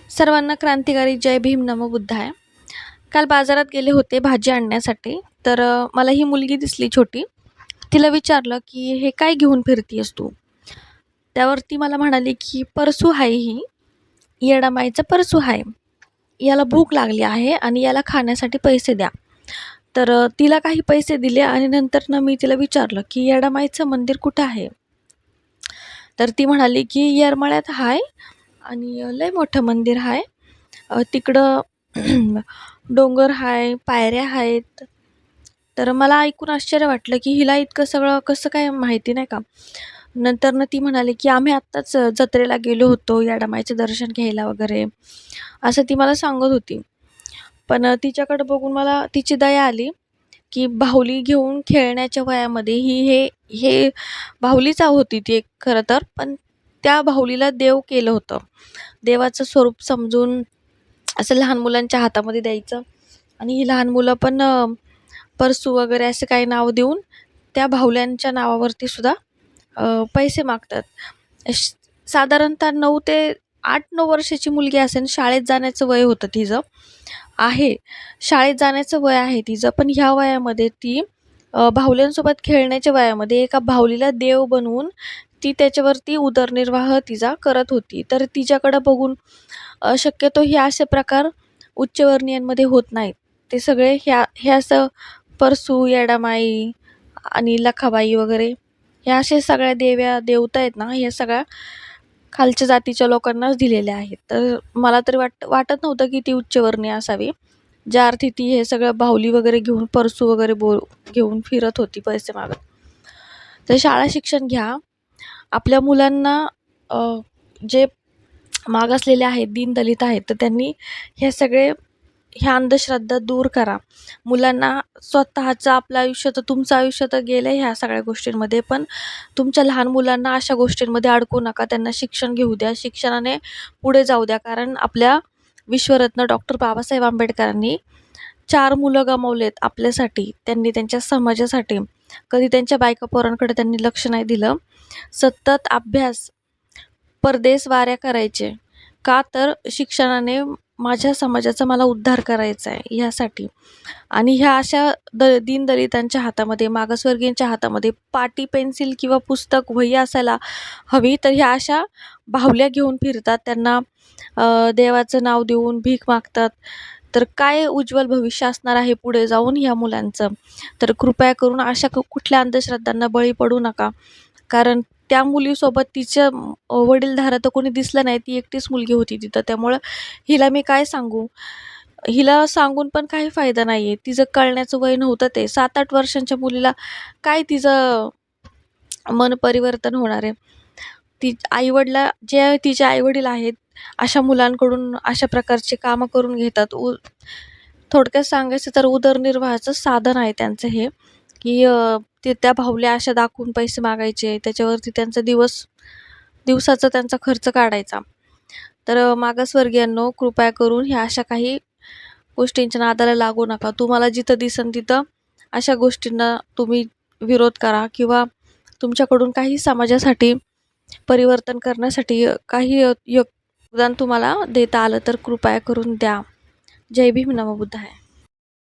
सर्वांना क्रांतिकारी जय भीम नमो बुद्धाय. काल बाजारात गेले होते भाजी आणण्यासाठी. तर मला ही मुलगी दिसली छोटी. तिला विचारलं की हे काय घेऊन फिरतीयस तू? त्यावरती मला म्हणाली की परसू आहे ही, येडामाईचं परसू आहे. याला भूक लागली आहे आणि याला खाण्यासाठी पैसे द्या. तर तिला काही पैसे दिले आणि नंतर मी तिला विचारलं की येडामाईचं मंदिर कुठं आहे? तर ती म्हणाली की येरमाळ्यात आहे आणि लय मोठं मंदिर आहे. तिकडं डोंगर आहे, पायऱ्या आहेत. तर मला ऐकून आश्चर्य वाटलं की हिला इतकं सगळं कसं काय माहिती, नाही का. नंतर ती म्हणाली की आम्ही आत्ताच जत्रेला गेलो होतो येडामाईचं दर्शन घ्यायला वगैरे, असं ती मला सांगत होती. पण तिच्याकडे बघून मला तिची दया आली की बाहुली घेऊन खेळण्याच्या वयामध्ये हे हे बाहुलीच होती ती एक खरं तर. पण त्या बाहुलीला देव केलं होतं. देवाचं स्वरूप समजून असं लहान मुलांच्या हातामध्ये द्यायचं आणि ही लहान मुलं पण परसू वगैरे असं काही नाव देऊन त्या बाहुल्यांच्या नावावरती सुद्धा पैसे मागतात. साधारणतः 9 ते 8-9 वर्षाची मुलगी असेल, शाळेत जाण्याचं वय होतं तिचं. शाळेत जाण्याचं वय आहे तिचं. पण ह्या वयामध्ये ती बाहुल्यांसोबत खेळण्याच्या वयामध्ये एका बाहुलीला देव बनवून ती त्याच्यावरती उदरनिर्वाह तिचा करत होती. तर तिच्याकडं बघून शक्यतो हे असे प्रकार उच्चवर्णीयांमध्ये होत नाहीत. ते सगळे हे असं परसू, येडामाई आणि लखाबाई वगैरे ह्या अशा सगळ्या देवता आहेत ना, ह्या सगळ्या खालच्या जातीच्या लोकांनाच दिलेल्या आहेत. तर मला तरी वाटत नव्हतं की ती उच्चवर्णीय असावी, ज्या अर्थी ती हे सगळं बाहुली वगैरे घेऊन परसू वगैरे घेऊन फिरत होती पैसे मागत. तर शाळा शिक्षण घ्या. आपल्या मुलांना जे मागासलेले आहेत, दीनदलित आहेत, तर त्यांनी ह्या अंधश्रद्धा दूर करा. मुलांना स्वतःचं आपलं आयुष्य, तर तुमचं आयुष्य तर गेलं ह्या सगळ्या गोष्टींमध्ये, पण तुमच्या लहान मुलांना अशा गोष्टींमध्ये अडकू नका. त्यांना शिक्षण घेऊ द्या, शिक्षणाने पुढे जाऊ द्या. कारण आपल्या विश्वरत्न डॉक्टर बाबासाहेब आंबेडकरांनी 4 मुलं गमावलेत आपल्यासाठी. त्यांनी त्यांच्या समाजासाठी. कधी त्यांच्या बायका पोरांकडे त्यांनी लक्ष नाही दिलं. सतत अभ्यास, परदेश वाऱ्या करायचे. का तर शिक्षणाने माझ्या समाजाचा मला उद्धार करायचा आहे ह्यासाठी. आणि ह्या अशा दीनदलितांच्या हातामध्ये, मागासवर्गीयांच्या हातामध्ये पाटी, पेन्सिल किंवा पुस्तक, वही असायला हवी. तर ह्या अशा बाहुल्या घेऊन फिरतात. त्यांना देवाचं नाव देऊन भीक मागतात. तर काय उज्ज्वल भविष्य असणार आहे पुढे जाऊन ह्या मुलांचं. तर कृपया करून अशा कुठल्या अंधश्रद्धांना बळी पडू नका. कारण त्या मुलीसोबत तिचं वडीलधारं तर कोणी दिसलं नाही. ती एकटीच मुलगी होती तिथं. त्यामुळं हिला मी काय सांगू? हिला सांगून पण काही फायदा नाही आहे. तिचं कळण्याचं वय नव्हतं ते. 7-8 वर्षांच्या मुलीला काय तिचं मन परिवर्तन होणार आहे? जे तिचे आईवडील आहेत, अशा मुलांकडून अशा प्रकारची कामं करून घेतात. थोडक्यात सांगायचं तर उदरनिर्वाहाचं साधन आहे त्यांचं हे, की ते त्या बाहुल्या अशा दाखवून पैसे मागायचे. त्याच्यावरती त्यांचा दिवसाचा त्यांचा खर्च काढायचा. तर मागासवर्गीयांनो, कृपया करून ह्या अशा काही गोष्टींच्या नादाला लागू नका. तुम्हाला जिथं दिसेल तिथं अशा गोष्टींना तुम्ही विरोध करा किंवा तुमच्याकडून काही समाजासाठी परिवर्तन करण्यासाठी काही योगदान तुम्हाला देता आलं तर कृपया करून द्या. जय भीम नमो बुद्धाय.